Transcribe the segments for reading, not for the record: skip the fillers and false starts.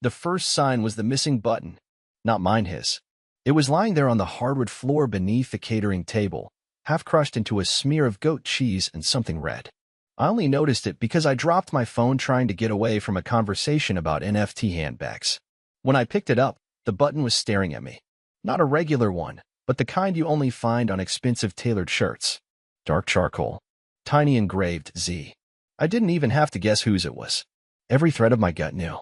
The first sign was the missing button. Not mine, his. It was lying there on the hardwood floor beneath the catering table, half crushed into a smear of goat cheese and something red. I only noticed it because I dropped my phone trying to get away from a conversation about NFT handbags. When I picked it up, the button was staring at me. Not a regular one, but the kind you only find on expensive tailored shirts. Dark charcoal. Tiny engraved Z. I didn't even have to guess whose it was. Every thread of my gut knew.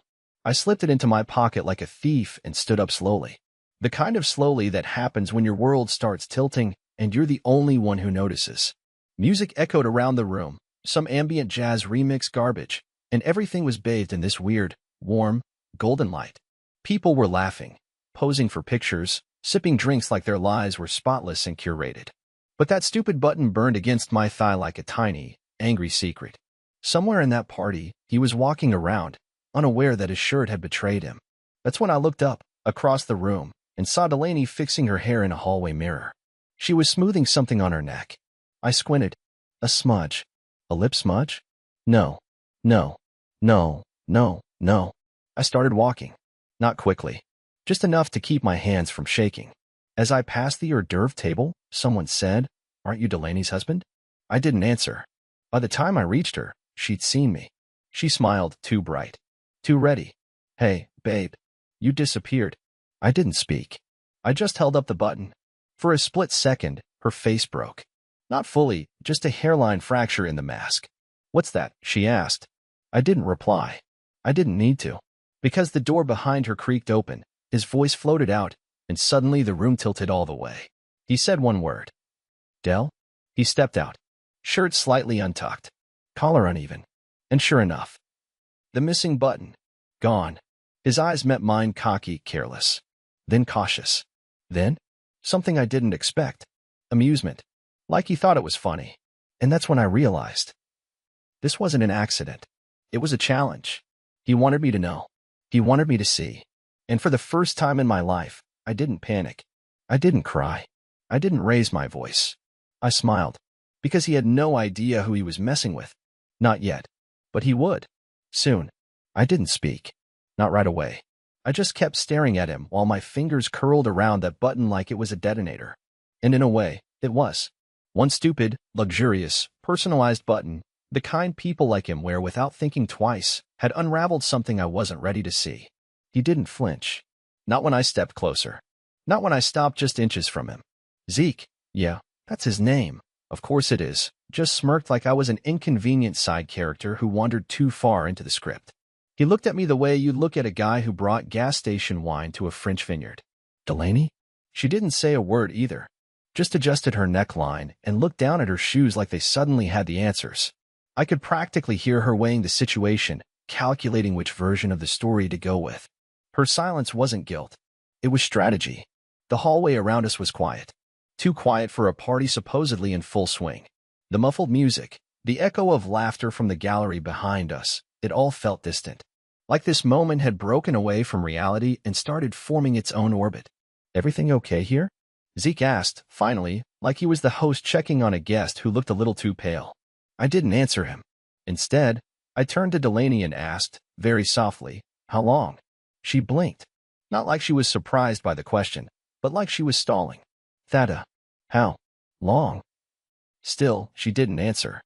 I slipped it into my pocket like a thief and stood up slowly. The kind of slowly that happens when your world starts tilting and you're the only one who notices. Music echoed around the room, some ambient jazz remix garbage, and everything was bathed in this weird, warm, golden light. People were laughing, posing for pictures, sipping drinks like their lives were spotless and curated. But that stupid button burned against my thigh like a tiny, angry secret. Somewhere in that party, he was walking around, unaware that his shirt had betrayed him. That's when I looked up, across the room, and saw Delaney fixing her hair in a hallway mirror. She was smoothing something on her neck. I squinted. A smudge. A lip smudge? No. No. No. No. No. I started walking. Not quickly. Just enough to keep my hands from shaking. As I passed the hors d'oeuvre table, someone said, "Aren't you Delaney's husband?" I didn't answer. By the time I reached her, she'd seen me. She smiled, too bright. Too ready. "Hey, babe. You disappeared." I didn't speak. I just held up the button. For a split second, her face broke. Not fully, just a hairline fracture in the mask. "What's that?" she asked. I didn't reply. I didn't need to. Because the door behind her creaked open, his voice floated out, and suddenly the room tilted all the way. He said one word. "Del?" He stepped out. Shirt slightly untucked. Collar uneven. And sure enough, the missing button. Gone. His eyes met mine, cocky, careless. Then cautious. Then, something I didn't expect. Amusement. Like he thought it was funny. And that's when I realized. This wasn't an accident. It was a challenge. He wanted me to know. He wanted me to see. And for the first time in my life, I didn't panic. I didn't cry. I didn't raise my voice. I smiled. Because he had no idea who he was messing with. Not yet. But he would. Soon. I didn't speak. Not right away. I just kept staring at him while my fingers curled around that button like it was a detonator. And in a way, it was. One stupid, luxurious, personalized button, the kind people like him wear without thinking twice, had unraveled something I wasn't ready to see. He didn't flinch. Not when I stepped closer. Not when I stopped just inches from him. Zeke, yeah, that's his name. Of course it is. Just smirked like I was an inconvenient side character who wandered too far into the script. He looked at me the way you'd look at a guy who brought gas station wine to a French vineyard. "Delaney?" She didn't say a word either. Just adjusted her neckline and looked down at her shoes like they suddenly had the answers. I could practically hear her weighing the situation, calculating which version of the story to go with. Her silence wasn't guilt. It was strategy. The hallway around us was quiet. Too quiet for a party supposedly in full swing. The muffled music, the echo of laughter from the gallery behind us, it all felt distant. Like this moment had broken away from reality and started forming its own orbit. "Everything okay here?" Zeke asked, finally, like he was the host checking on a guest who looked a little too pale. I didn't answer him. Instead, I turned to Delaney and asked, very softly, "How long?" She blinked. Not like she was surprised by the question, but like she was stalling. "Thada. How long?" Still, she didn't answer.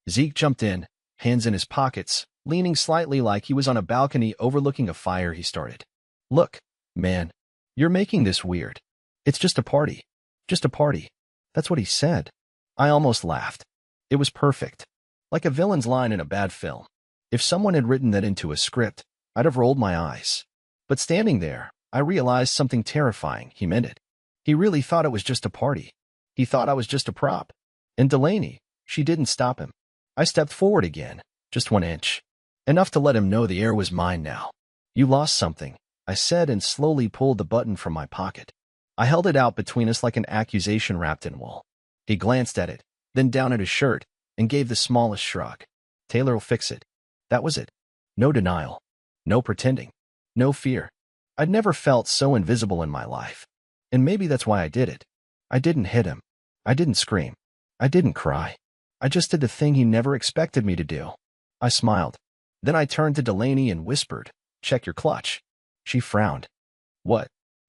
Zeke jumped in, hands in his pockets, leaning slightly like he was on a balcony overlooking a fire he started. "Look, man, you're making this weird. It's just a party. Just a party." That's what he said. I almost laughed. It was perfect. Like a villain's line in a bad film. If someone had written that into a script, I'd have rolled my eyes. But standing there, I realized something terrifying. He meant it. He really thought it was just a party. He thought I was just a prop. And Delaney, she didn't stop him. I stepped forward again, just 1 inch. Enough to let him know the air was mine now. "You lost something," I said and slowly pulled the button from my pocket. I held it out between us like an accusation wrapped in wool. He glanced at it, then down at his shirt, and gave the smallest shrug. "Taylor'll fix it." That was it. No denial. No pretending. No fear. I'd never felt so invisible in my life. And maybe that's why I did it. I didn't hit him. I didn't scream. I didn't cry. I just did the thing he never expected me to do. I smiled. Then I turned to Delaney and whispered, "Check your clutch." She frowned. What?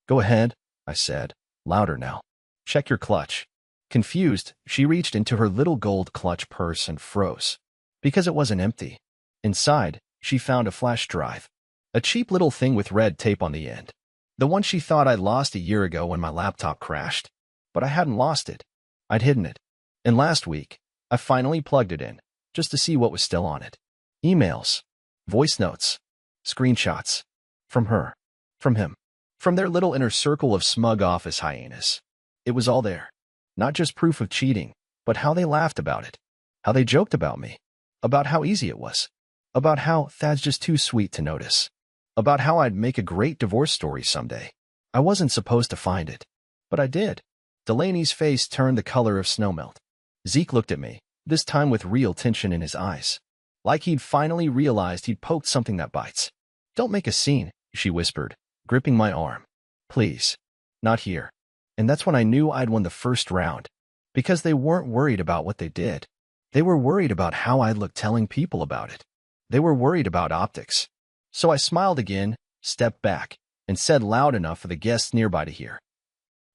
Go ahead, I said, louder now. Check your clutch. Confused, she reached into her little gold clutch purse and froze. Because it wasn't empty. Inside, she found a flash drive. A cheap little thing with red tape on the end. The one she thought I'd lost a year ago when my laptop crashed. But I hadn't lost it. I'd hidden it. And last week, I finally plugged it in, just to see what was still on it. Emails, voice notes, screenshots. From her, from him, from their little inner circle of smug office hyenas. It was all there. Not just proof of cheating, but how they laughed about it. How they joked about me. About how easy it was. About how Thad's just too sweet to notice. About how I'd make a great divorce story someday. I wasn't supposed to find it. But I did. Delaney's face turned the color of snowmelt. Zeke looked at me, this time with real tension in his eyes. Like he'd finally realized he'd poked something that bites. Don't make a scene, she whispered, gripping my arm. Please. Not here. And that's when I knew I'd won the first round. Because they weren't worried about what they did. They were worried about how I'd look telling people about it. They were worried about optics. So I smiled again, stepped back, and said loud enough for the guests nearby to hear.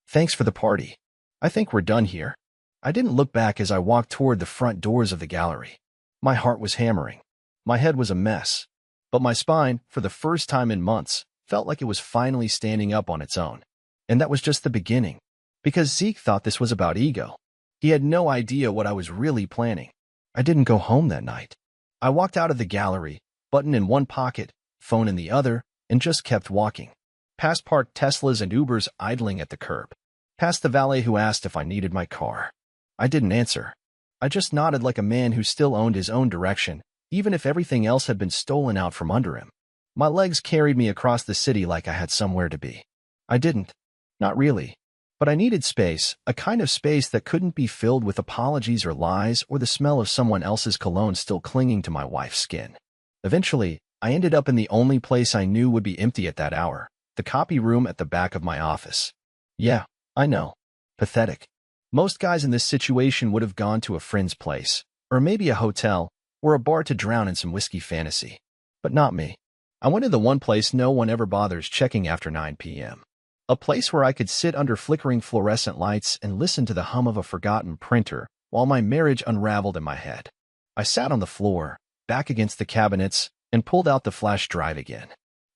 Thanks for the party. I think we're done here. I didn't look back as I walked toward the front doors of the gallery. My heart was hammering. My head was a mess. But my spine, for the first time in months, felt like it was finally standing up on its own. And that was just the beginning. Because Zeke thought this was about ego. He had no idea what I was really planning. I didn't go home that night. I walked out of the gallery, button in one pocket, phone in the other, and just kept walking. Past parked Teslas and Ubers idling at the curb. Past the valet who asked if I needed my car. I didn't answer. I just nodded like a man who still owned his own direction, even if everything else had been stolen out from under him. My legs carried me across the city like I had somewhere to be. I didn't. Not really. But I needed space, a kind of space that couldn't be filled with apologies or lies or the smell of someone else's cologne still clinging to my wife's skin. Eventually, I ended up in the only place I knew would be empty at that hour, the copy room at the back of my office. Yeah, I know. Pathetic. Most guys in this situation would have gone to a friend's place, or maybe a hotel, or a bar to drown in some whiskey fantasy. But not me. I went to the one place no one ever bothers checking after 9 p.m. A place where I could sit under flickering fluorescent lights and listen to the hum of a forgotten printer while my marriage unraveled in my head. I sat on the floor, back against the cabinets, and pulled out the flash drive again.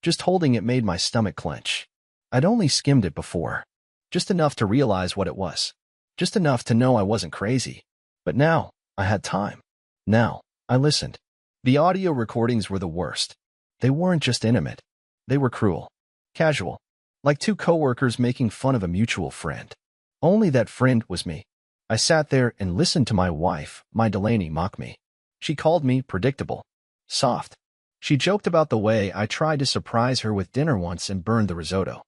Just holding it made my stomach clench. I'd only skimmed it before. Just enough to realize what it was. Just enough to know I wasn't crazy. But now, I had time. Now, I listened. The audio recordings were the worst. They weren't just intimate. They were cruel. Casual. Like two coworkers making fun of a mutual friend. Only that friend was me. I sat there and listened to my wife, my Delaney, mock me. She called me predictable. Soft. She joked about the way I tried to surprise her with dinner once and burned the risotto.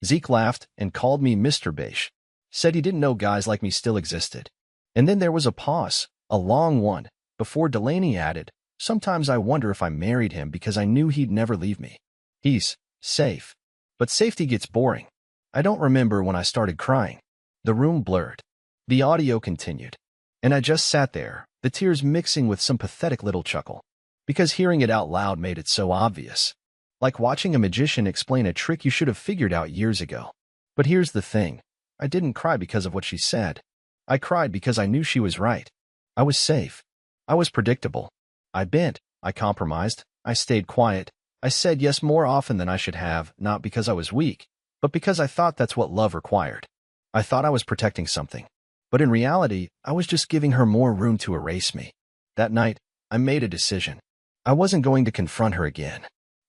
Zeke laughed and called me Mr. Beige. Said he didn't know guys like me still existed. And then there was a pause, a long one, before Delaney added, sometimes I wonder if I married him because I knew he'd never leave me. He's safe. But safety gets boring. I don't remember when I started crying. The room blurred. The audio continued. And I just sat there, the tears mixing with some pathetic little chuckle. Because hearing it out loud made it so obvious. Like watching a magician explain a trick you should have figured out years ago. But here's the thing. I didn't cry because of what she said. I cried because I knew she was right. I was safe. I was predictable. I bent. I compromised. I stayed quiet. I said yes more often than I should have, not because I was weak, but because I thought that's what love required. I thought I was protecting something. But in reality, I was just giving her more room to erase me. That night, I made a decision. I wasn't going to confront her again.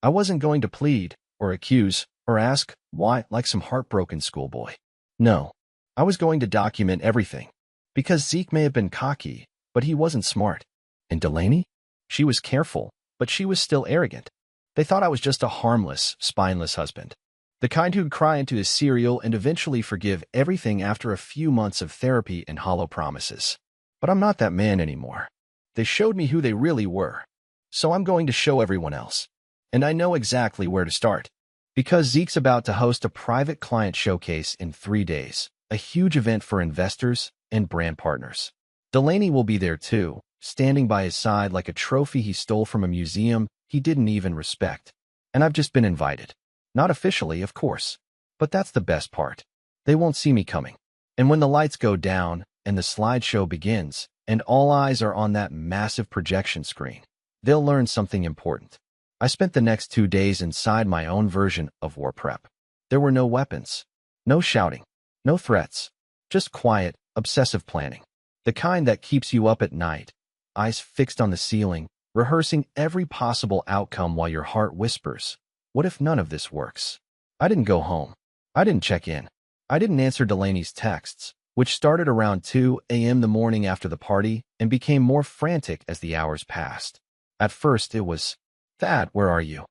I wasn't going to plead, or accuse, or ask why like some heartbroken schoolboy. No, I was going to document everything. Because Zeke may have been cocky, but he wasn't smart. And Delaney? She was careful, but she was still arrogant. They thought I was just a harmless, spineless husband. The kind who'd cry into his cereal and eventually forgive everything after a few months of therapy and hollow promises. But I'm not that man anymore. They showed me who they really were. So I'm going to show everyone else. And I know exactly where to start. Because Zeke's about to host a private client showcase in 3 days, a huge event for investors and brand partners. Delaney will be there too, standing by his side like a trophy he stole from a museum he didn't even respect. And I've just been invited. Not officially, of course. But that's the best part. They won't see me coming. And when the lights go down and the slideshow begins, and all eyes are on that massive projection screen, they'll learn something important. I spent the next 2 days inside my own version of war prep. There were no weapons, no shouting, no threats, just quiet, obsessive planning. The kind that keeps you up at night, eyes fixed on the ceiling, rehearsing every possible outcome while your heart whispers, what if none of this works? I didn't go home. I didn't check in. I didn't answer Delaney's texts, which started around 2 a.m. the morning after the party and became more frantic as the hours passed. At first, it was, "Thad, where are you?"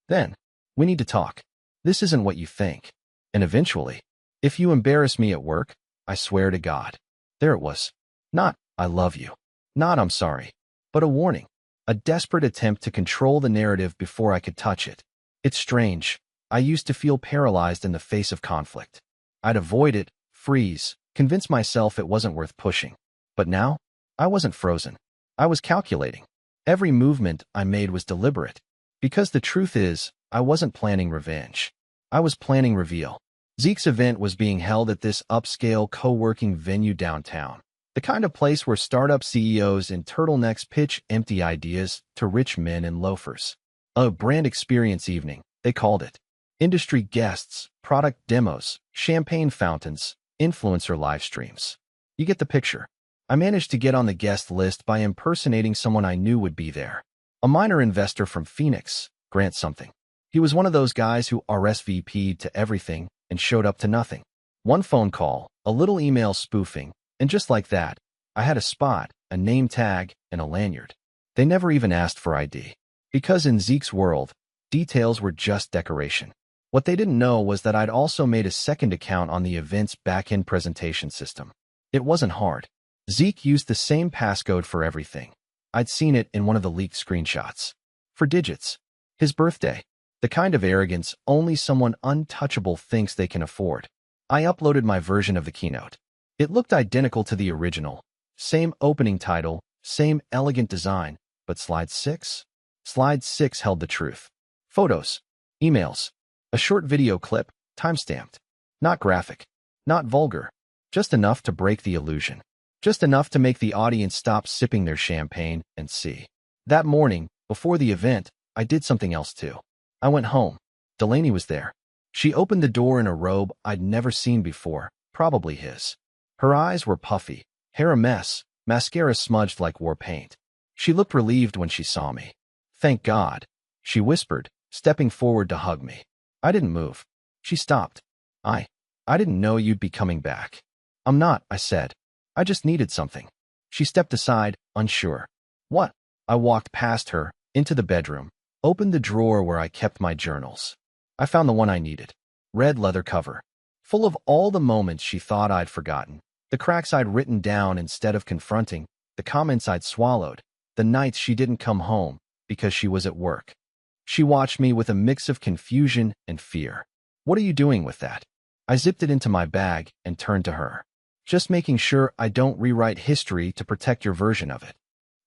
Then, "We need to talk. This isn't what you think." And eventually, "If you embarrass me at work, I swear to God." There it was. Not, "I love you." Not, "I'm sorry." But a warning. A desperate attempt to control the narrative before I could touch it. It's strange. I used to feel paralyzed in the face of conflict. I'd avoid it, freeze, convince myself it wasn't worth pushing. But now, I wasn't frozen. I was calculating. Every movement I made was deliberate. Because the truth is, I wasn't planning revenge. I was planning reveal. Zeke's event was being held at this upscale co-working venue downtown. The kind of place where startup CEOs in turtlenecks pitch empty ideas to rich men in loafers. A brand experience evening, they called it. Industry guests, product demos, champagne fountains, influencer live streams. You get the picture. I managed to get on the guest list by impersonating someone I knew would be there. A minor investor from Phoenix, Grant something. He was one of those guys who RSVP'd to everything and showed up to nothing. One phone call, a little email spoofing, and just like that, I had a spot, a name tag, and a lanyard. They never even asked for ID. Because in Zeke's world, details were just decoration. What they didn't know was that I'd also made a second account on the event's back-end presentation system. It wasn't hard. Zeke used the same passcode for everything. I'd seen it in one of the leaked screenshots. For digits. His birthday. The kind of arrogance only someone untouchable thinks they can afford. I uploaded my version of the keynote. It looked identical to the original. Same opening title, same elegant design, but slide 6? Slide 6 held the truth. Photos. Emails. A short video clip, time-stamped. Not graphic. Not vulgar. Just enough to break the illusion. Just enough to make the audience stop sipping their champagne and see. That morning, before the event, I did something else too. I went home. Delaney was there. She opened the door in a robe I'd never seen before, probably his. Her eyes were puffy, hair a mess, mascara smudged like war paint. She looked relieved when she saw me. "Thank God," she whispered, stepping forward to hug me. I didn't move. She stopped. I didn't know you'd be coming back." "I'm not," I said. "I just needed something." She stepped aside, unsure. "What?" I walked past her, into the bedroom, opened the drawer where I kept my journals. I found the one I needed. Red leather cover. Full of all the moments she thought I'd forgotten. The cracks I'd written down instead of confronting. The comments I'd swallowed. The nights she didn't come home because she was at work. She watched me with a mix of confusion and fear. "What are you doing with that?" I zipped it into my bag and turned to her. "Just making sure I don't rewrite history to protect your version of it."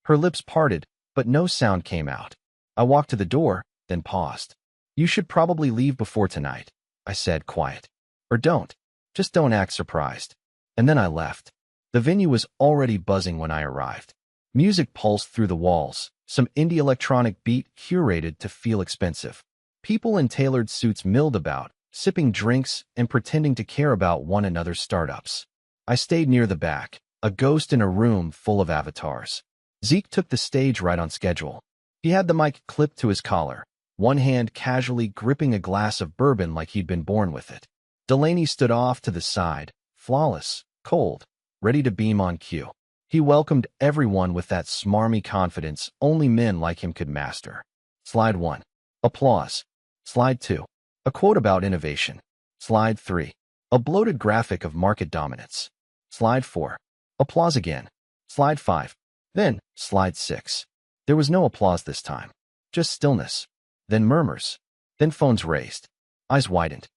Her lips parted, but no sound came out. I walked to the door, then paused. "You should probably leave before tonight," I said, quiet. "Or don't. Just don't act surprised." And then I left. The venue was already buzzing when I arrived. Music pulsed through the walls, some indie electronic beat curated to feel expensive. People in tailored suits milled about, sipping drinks and pretending to care about one another's startups. I stayed near the back, a ghost in a room full of avatars. Zeke took the stage right on schedule. He had the mic clipped to his collar, one hand casually gripping a glass of bourbon like he'd been born with it. Delaney stood off to the side, flawless, cold, ready to beam on cue. He welcomed everyone with that smarmy confidence only men like him could master. Slide 1. Applause. Slide 2. A quote about innovation. Slide 3. A bloated graphic of market dominance. Slide 4. Applause again. Slide 5. Then, slide 6. There was no applause this time. Just stillness. Then murmurs. Then phones raised. Eyes widened.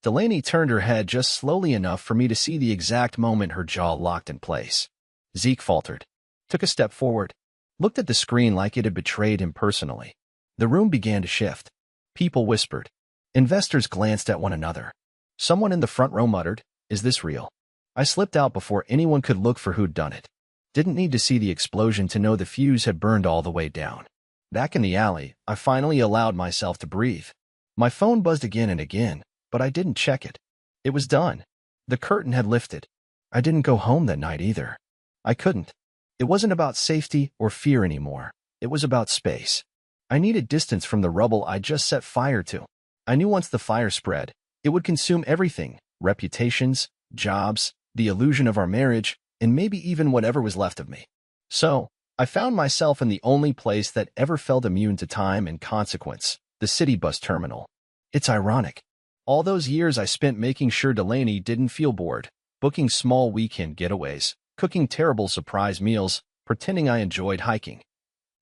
Delaney turned her head just slowly enough for me to see the exact moment her jaw locked in place. Zeke faltered. Took a step forward. Looked at the screen like it had betrayed him personally. The room began to shift. People whispered. Investors glanced at one another. Someone in the front row muttered, "Is this real?" I slipped out before anyone could look for who'd done it. Didn't need to see the explosion to know the fuse had burned all the way down. Back in the alley, I finally allowed myself to breathe. My phone buzzed again and again, but I didn't check it. It was done. The curtain had lifted. I didn't go home that night either. I couldn't. It wasn't about safety or fear anymore. It was about space. I needed distance from the rubble I'd just set fire to. I knew once the fire spread, it would consume everything: reputations, jobs, the illusion of our marriage, and maybe even whatever was left of me. So, I found myself in the only place that ever felt immune to time and consequence, the city bus terminal. It's ironic. All those years I spent making sure Delaney didn't feel bored, booking small weekend getaways, cooking terrible surprise meals, pretending I enjoyed hiking.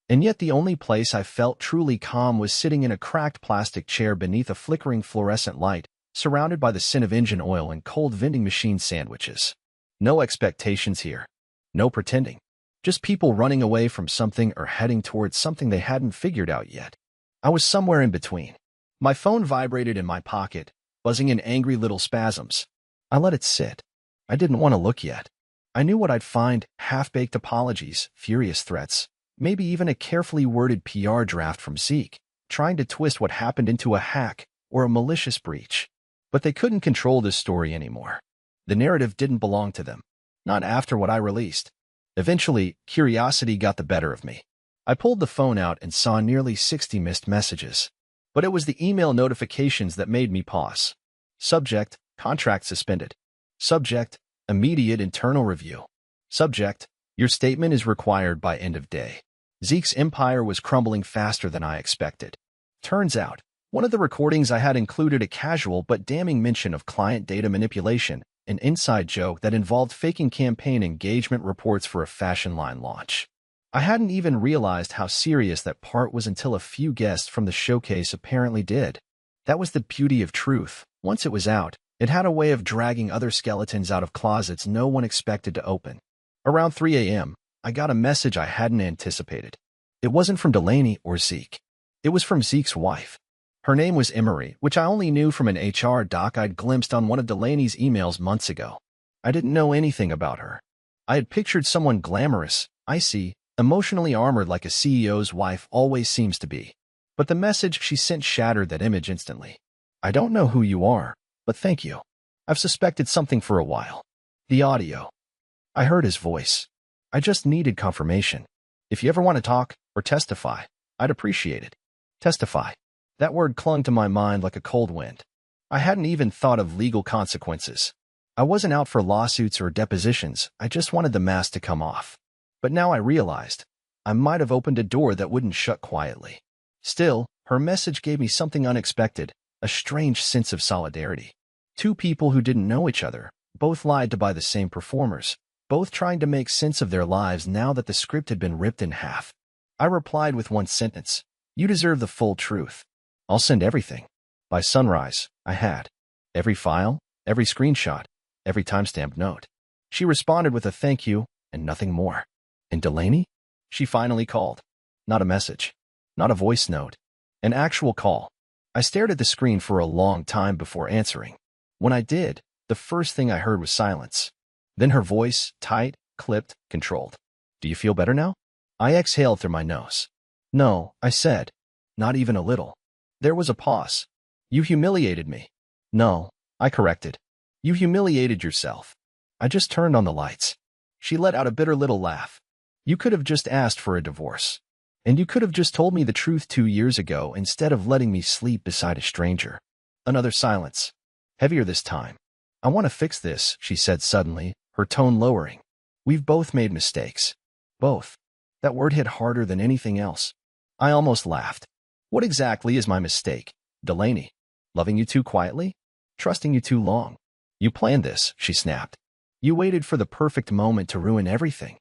And yet the only place I felt truly calm was sitting in a cracked plastic chair beneath a flickering fluorescent light, surrounded by the scent of engine oil and cold vending machine sandwiches. No expectations here. No pretending. Just people running away from something or heading towards something they hadn't figured out yet. I was somewhere in between. My phone vibrated in my pocket, buzzing in angry little spasms. I let it sit. I didn't want to look yet. I knew what I'd find: half-baked apologies, furious threats, maybe even a carefully worded PR draft from Zeke, trying to twist what happened into a hack or a malicious breach. But they couldn't control this story anymore. The narrative didn't belong to them. Not after what I released. Eventually, curiosity got the better of me. I pulled the phone out and saw nearly 60 missed messages. But it was the email notifications that made me pause. Subject: contract suspended. Subject: immediate internal review. Subject: your statement is required by end of day. Zeke's empire was crumbling faster than I expected. Turns out, one of the recordings I had included a casual but damning mention of client data manipulation, an inside joke that involved faking campaign engagement reports for a fashion line launch. I hadn't even realized how serious that part was until a few guests from the showcase apparently did. That was the beauty of truth. Once it was out, it had a way of dragging other skeletons out of closets no one expected to open. Around 3 a.m., I got a message I hadn't anticipated. It wasn't from Delaney or Zeke. It was from Zeke's wife. Her name was Emery, which I only knew from an HR doc I'd glimpsed on one of Delaney's emails months ago. I didn't know anything about her. I had pictured someone glamorous, icy, emotionally armored like a CEO's wife always seems to be. But the message she sent shattered that image instantly. "I don't know who you are, but thank you. I've suspected something for a while." The audio. I heard his voice. "I just needed confirmation. If you ever want to talk or testify, I'd appreciate it." Testify. That word clung to my mind like a cold wind. I hadn't even thought of legal consequences. I wasn't out for lawsuits or depositions. I just wanted the mask to come off. But now I realized I might have opened a door that wouldn't shut quietly. Still, her message gave me something unexpected, a strange sense of solidarity. Two people who didn't know each other, both lied to by the same performers, both trying to make sense of their lives now that the script had been ripped in half. I replied with one sentence: "You deserve the full truth. I'll send everything." By sunrise, I had. Every file, every screenshot, every timestamped note. She responded with a thank you and nothing more. And Delaney? She finally called. Not a message. Not a voice note. An actual call. I stared at the screen for a long time before answering. When I did, the first thing I heard was silence. Then her voice, tight, clipped, controlled. "Do you feel better now?" I exhaled through my nose. "No," I said. "Not even a little." There was a pause. "You humiliated me." "No," I corrected. "You humiliated yourself." I just turned on the lights. She let out a bitter little laugh. "You could have just asked for a divorce. And you could have just told me the truth 2 years ago instead of letting me sleep beside a stranger." Another silence. Heavier this time. "I want to fix this," she said suddenly, her tone lowering. "We've both made mistakes. Both." That word hit harder than anything else. I almost laughed. "What exactly is my mistake, Delaney? Loving you too quietly? Trusting you too long? You planned this," she snapped. "You waited for the perfect moment to ruin everything."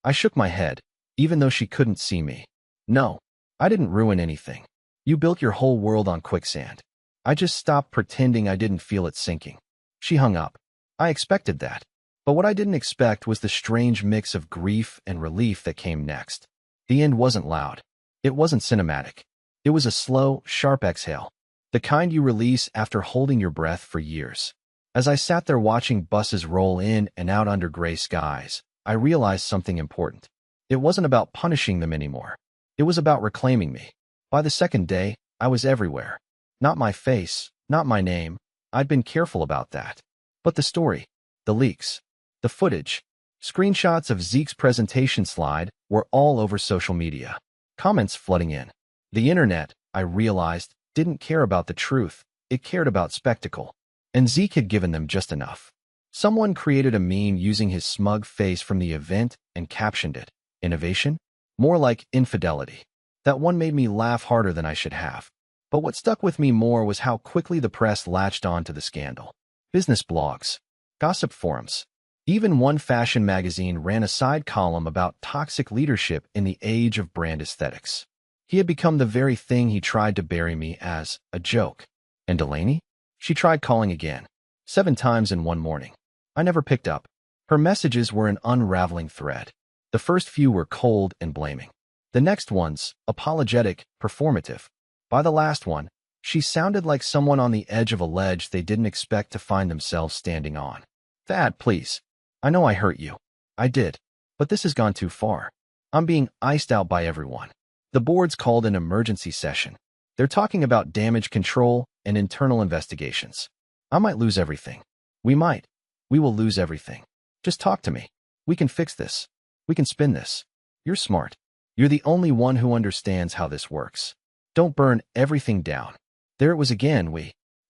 I shook my head, even though she couldn't see me. "No, I didn't ruin anything. You built your whole world on quicksand. I just stopped pretending I didn't feel it sinking." She hung up. I expected that. But what I didn't expect was the strange mix of grief and relief that came next. The end wasn't loud. It wasn't cinematic. It was a slow, sharp exhale. The kind you release after holding your breath for years. As I sat there watching buses roll in and out under gray skies, I realized something important. It wasn't about punishing them anymore. It was about reclaiming me. By the second day, I was everywhere. Not my face, not my name. I'd been careful about that. But the story, the leaks, the footage, screenshots of Zeke's presentation slide were all over social media. Comments flooding in. The internet, I realized, didn't care about the truth. It cared about spectacle. And Zeke had given them just enough. Someone created a meme using his smug face from the event and captioned it, "Innovation? More like infidelity." That one made me laugh harder than I should have. But what stuck with me more was how quickly the press latched on to the scandal. Business blogs, gossip forums. Even one fashion magazine ran a side column about toxic leadership in the age of brand aesthetics. He had become the very thing he tried to bury me as, a joke. And Delaney? She tried calling again, 7 times in one morning. I never picked up. Her messages were an unraveling thread. The first few were cold and blaming. The next ones, apologetic, performative. By the last one, she sounded like someone on the edge of a ledge they didn't expect to find themselves standing on. "Thad, please. I know I hurt you. I did. But this has gone too far. I'm being iced out by everyone." The board's called an emergency session. They're talking about damage control and internal investigations. I might lose everything. We might. We will lose everything. Just talk to me. We can fix this. We can spin this. You're smart. You're the only one who understands how this works. Don't burn everything down. There it was again,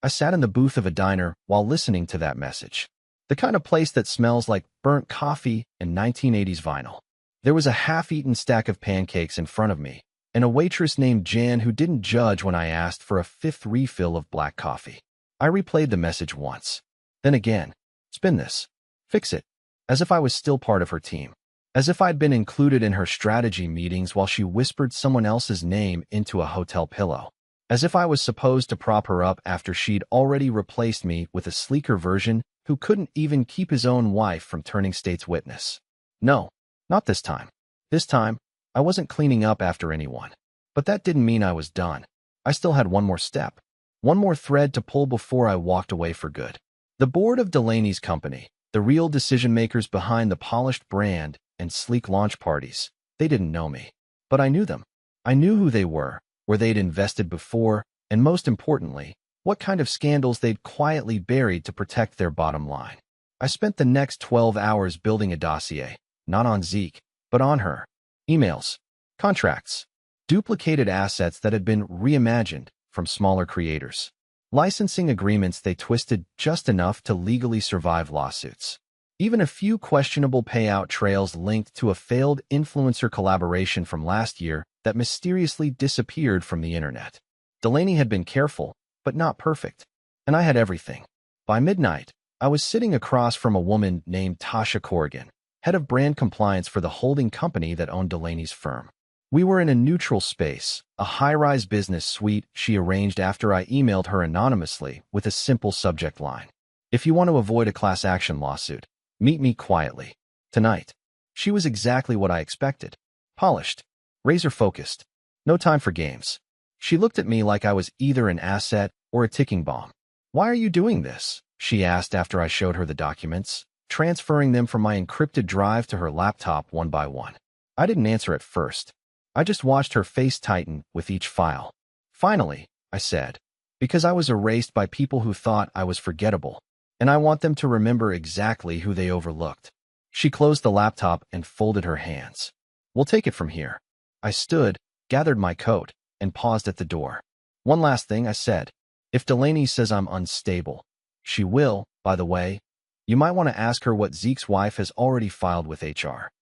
I sat in the booth of a diner while listening to that message. The kind of place that smells like burnt coffee and 1980s vinyl. There was a half-eaten stack of pancakes in front of me, and a waitress named Jan who didn't judge when I asked for a 5th refill of black coffee. I replayed the message once. Then again. Spin this. Fix it. As if I was still part of her team. As if I'd been included in her strategy meetings while she whispered someone else's name into a hotel pillow. As if I was supposed to prop her up after she'd already replaced me with a sleeker version who couldn't even keep his own wife from turning state's witness. No, not this time. This time, I wasn't cleaning up after anyone. But that didn't mean I was done. I still had one more step. One more thread to pull before I walked away for good. The board of Delaney's company, the real decision-makers behind the polished brand and sleek launch parties, they didn't know me. But I knew them. I knew who they were, where they'd invested before, and most importantly, what kind of scandals they'd quietly buried to protect their bottom line. I spent the next 12 hours building a dossier, not on Zeke, but on her. Emails, contracts, duplicated assets that had been reimagined from smaller creators. Licensing agreements they twisted just enough to legally survive lawsuits. Even a few questionable payout trails linked to a failed influencer collaboration from last year that mysteriously disappeared from the internet. Delaney had been careful, but not perfect. And I had everything. By midnight, I was sitting across from a woman named Tasha Corrigan, head of brand compliance for the holding company that owned Delaney's firm. We were in a neutral space, a high-rise business suite she arranged after I emailed her anonymously with a simple subject line. "If you want to avoid a class action lawsuit, meet me quietly. Tonight." She was exactly what I expected. Polished. Razor-focused. No time for games. She looked at me like I was either an asset or a ticking bomb. "Why are you doing this?" she asked after I showed her the documents, transferring them from my encrypted drive to her laptop one by one. I didn't answer at first. I just watched her face tighten with each file. "Finally," I said, "because I was erased by people who thought I was forgettable, and I want them to remember exactly who they overlooked." She closed the laptop and folded her hands. "We'll take it from here." I stood, gathered my coat, and paused at the door. "One last thing," I said. "If Delaney says I'm unstable, she will, by the way, you might want to ask her what Zeke's wife has already filed with HR."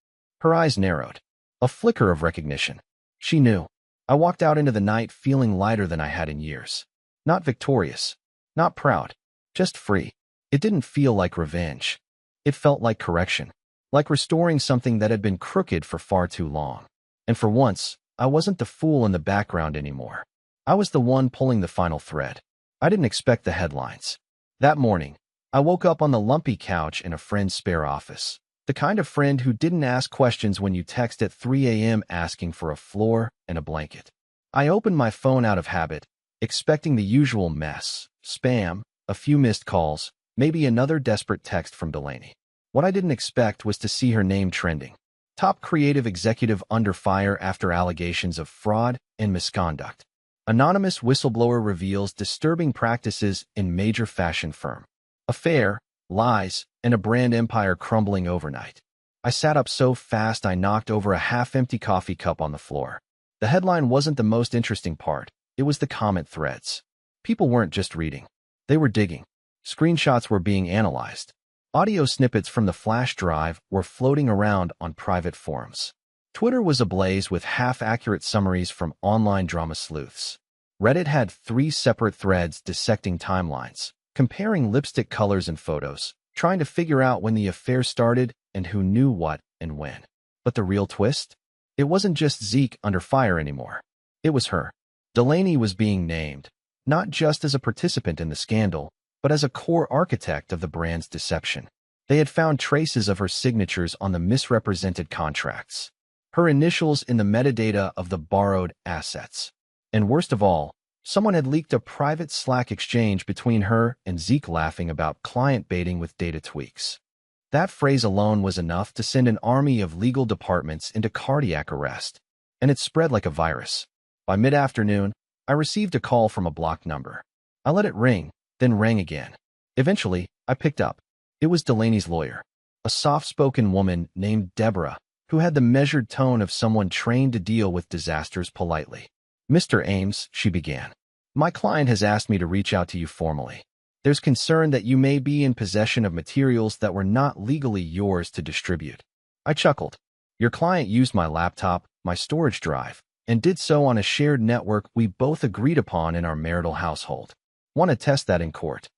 Her eyes narrowed. A flicker of recognition. She knew. I walked out into the night feeling lighter than I had in years. Not victorious. Not proud. Just free. It didn't feel like revenge. It felt like correction. Like restoring something that had been crooked for far too long. And for once, I wasn't the fool in the background anymore. I was the one pulling the final thread. I didn't expect the headlines. That morning, I woke up on the lumpy couch in a friend's spare office. The kind of friend who didn't ask questions when you text at 3 a.m. asking for a floor and a blanket. I opened my phone out of habit, expecting the usual mess, spam, a few missed calls, maybe another desperate text from Delaney. What I didn't expect was to see her name trending. Top creative executive under fire after allegations of fraud and misconduct. Anonymous whistleblower reveals disturbing practices in major fashion firm. Affair, lies, and a brand empire crumbling overnight. I sat up so fast I knocked over a half-empty coffee cup on the floor. The headline wasn't the most interesting part. It was the comment threads. People weren't just reading. They were digging. Screenshots were being analyzed. Audio snippets from the flash drive were floating around on private forums. Twitter was ablaze with half-accurate summaries from online drama sleuths. Reddit had 3 separate threads dissecting timelines, comparing lipstick colors and photos, trying to figure out when the affair started and who knew what and when. But the real twist? It wasn't just Zeke under fire anymore. It was her. Delaney was being named, not just as a participant in the scandal, but as a core architect of the brand's deception. They had found traces of her signatures on the misrepresented contracts, her initials in the metadata of the borrowed assets. And worst of all, someone had leaked a private Slack exchange between her and Zeke laughing about client baiting with data tweaks. That phrase alone was enough to send an army of legal departments into cardiac arrest, and it spread like a virus. By mid-afternoon, I received a call from a blocked number. I let it ring, then rang again. Eventually, I picked up. It was Delaney's lawyer, a soft-spoken woman named Deborah, who had the measured tone of someone trained to deal with disasters politely. "Mr. Ames," she began, "my client has asked me to reach out to you formally. There's concern that you may be in possession of materials that were not legally yours to distribute." I chuckled. "Your client used my laptop, my storage drive, and did so on a shared network we both agreed upon in our marital household. Want to test that in court?"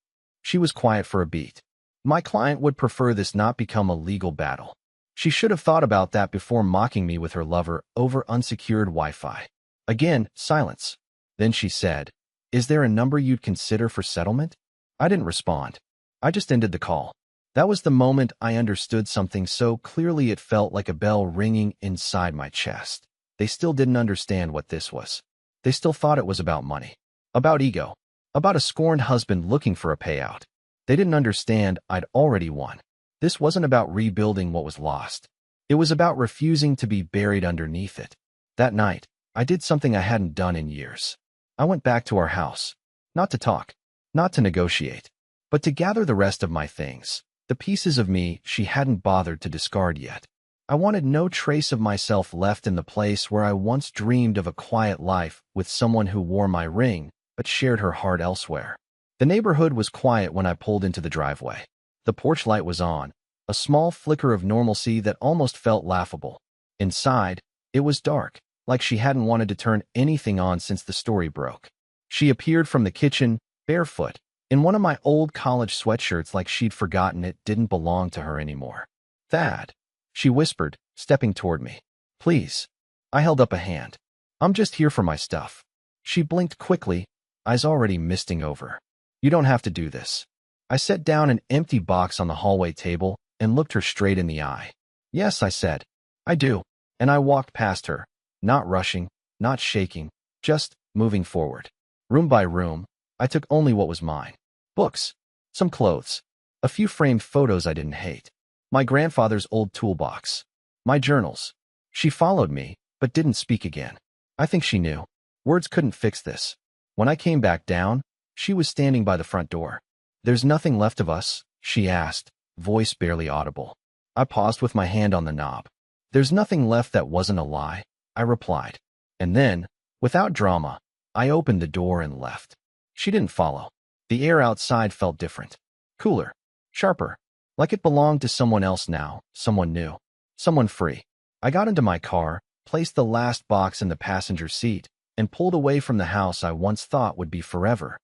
She was quiet for a beat. My client would prefer this not become a legal battle. She should have thought about that before mocking me with her lover over unsecured Wi-Fi. Again, silence. Then she said, "Is there a number you'd consider for settlement?" I didn't respond. I just ended the call. That was the moment I understood something so clearly it felt like a bell ringing inside my chest. They still didn't understand what this was. They still thought it was about money, about ego, about a scorned husband looking for a payout. They didn't understand I'd already won. This wasn't about rebuilding what was lost. It was about refusing to be buried underneath it. That night, I did something I hadn't done in years. I went back to our house. Not to talk, not to negotiate, but to gather the rest of my things, the pieces of me she hadn't bothered to discard yet. I wanted no trace of myself left in the place where I once dreamed of a quiet life with someone who wore my ring but shared her heart elsewhere. The neighborhood was quiet when I pulled into the driveway. The porch light was on, a small flicker of normalcy that almost felt laughable. Inside, it was dark, like she hadn't wanted to turn anything on since the story broke. She appeared from the kitchen, barefoot, in one of my old college sweatshirts like she'd forgotten it didn't belong to her anymore. "Thad," she whispered, stepping toward me. "Please." I held up a hand. "I'm just here for my stuff." She blinked quickly, eyes already misting over. "You don't have to do this." I set down an empty box on the hallway table and looked her straight in the eye. "Yes," I said. "I do." And I walked past her, not rushing, not shaking, just moving forward. Room by room, I took only what was mine. Books, some clothes, a few framed photos I didn't hate, my grandfather's old toolbox, my journals. She followed me, but didn't speak again. I think she knew. Words couldn't fix this. When I came back down, she was standing by the front door. "There's nothing left of us?" she asked, voice barely audible. I paused with my hand on the knob. "There's nothing left that wasn't a lie," I replied. And then, without drama, I opened the door and left. She didn't follow. The air outside felt different. Cooler. Sharper. Like it belonged to someone else now, someone new. Someone free. I got into my car, placed the last box in the passenger seat, and pulled away from the house I once thought would be forever.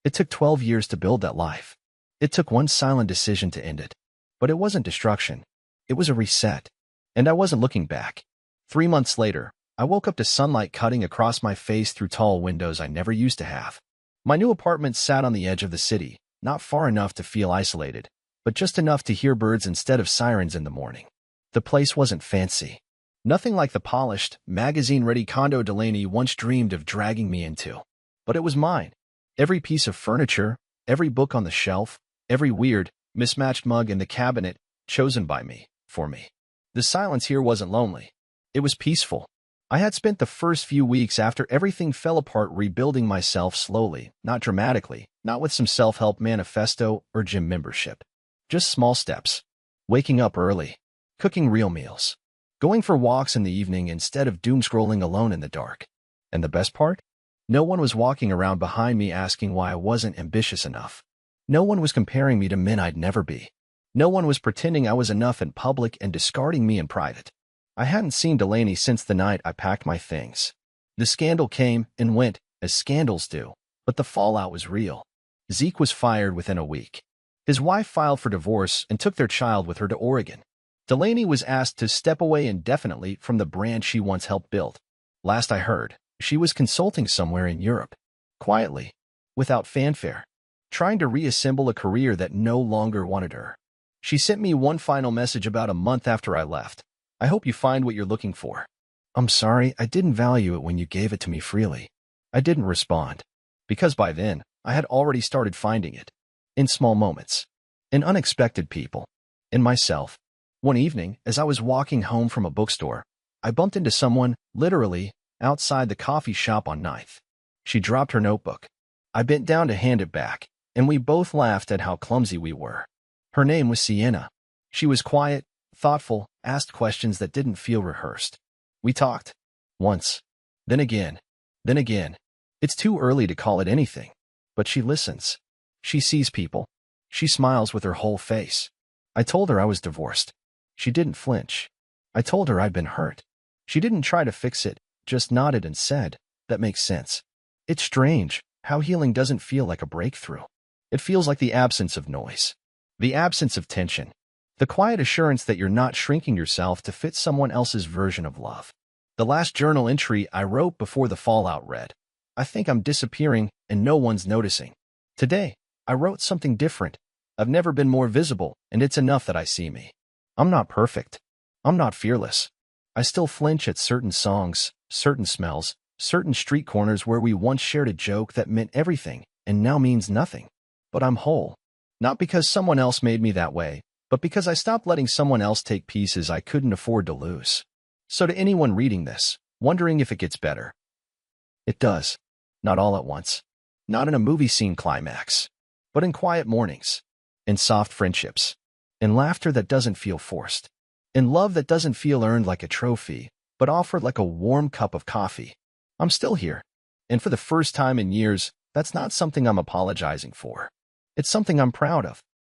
It took 12 years to build that life. It took one silent decision to end it. But it wasn't destruction. It was a reset. And I wasn't looking back. 3 months later, I woke up to sunlight cutting across my face through tall windows I never used to have. My new apartment sat on the edge of the city, not far enough to feel isolated, but just enough to hear birds instead of sirens in the morning. The place wasn't fancy. Nothing like the polished, magazine-ready condo Delaney once dreamed of dragging me into. But it was mine. Every piece of furniture, every book on the shelf, every weird, mismatched mug in the cabinet, chosen by me, for me. The silence here wasn't lonely. It was peaceful. I had spent the first few weeks after everything fell apart rebuilding myself slowly, not dramatically, not with some self-help manifesto or gym membership. Just small steps. Waking up early. Cooking real meals. Going for walks in the evening instead of doom-scrolling alone in the dark. And the best part? No one was walking around behind me asking why I wasn't ambitious enough. No one was comparing me to men I'd never be. No one was pretending I was enough in public and discarding me in private. I hadn't seen Delaney since the night I packed my things. The scandal came and went, as scandals do, but the fallout was real. Zeke was fired within a week. His wife filed for divorce and took their child with her to Oregon. Delaney was asked to step away indefinitely from the brand she once helped build. Last I heard, she was consulting somewhere in Europe. Quietly, without fanfare, trying to reassemble a career that no longer wanted her. She sent me one final message about a month after I left. I hope you find what you're looking for. I'm sorry, I didn't value it when you gave it to me freely. I didn't respond. Because by then, I had already started finding it. In small moments. In unexpected people. In myself. One evening, as I was walking home from a bookstore, I bumped into someone, literally, outside the coffee shop on Ninth. She dropped her notebook. I bent down to hand it back, and we both laughed at how clumsy we were. Her name was Sienna. She was quiet, thoughtful, asked questions that didn't feel rehearsed. We talked. Once. Then again. Then again. It's too early to call it anything. But she listens. She sees people. She smiles with her whole face. I told her I was divorced. She didn't flinch. I told her I'd been hurt. She didn't try to fix it, just nodded and said, "That makes sense." It's strange how healing doesn't feel like a breakthrough. It feels like the absence of noise. The absence of tension. The quiet assurance that you're not shrinking yourself to fit someone else's version of love. The last journal entry I wrote before the fallout read, "I think I'm disappearing and no one's noticing." Today, I wrote something different. I've never been more visible, and it's enough that I see me. I'm not perfect. I'm not fearless. I still flinch at certain songs, certain smells, certain street corners where we once shared a joke that meant everything and now means nothing. But I'm whole. Not because someone else made me that way, but because I stopped letting someone else take pieces I couldn't afford to lose. So to anyone reading this, wondering if it gets better, it does. Not all at once. Not in a movie scene climax. But in quiet mornings. In soft friendships. In laughter that doesn't feel forced. In love that doesn't feel earned like a trophy, but offered like a warm cup of coffee. I'm still here. And for the first time in years, that's not something I'm apologizing for. It's something I'm proud of.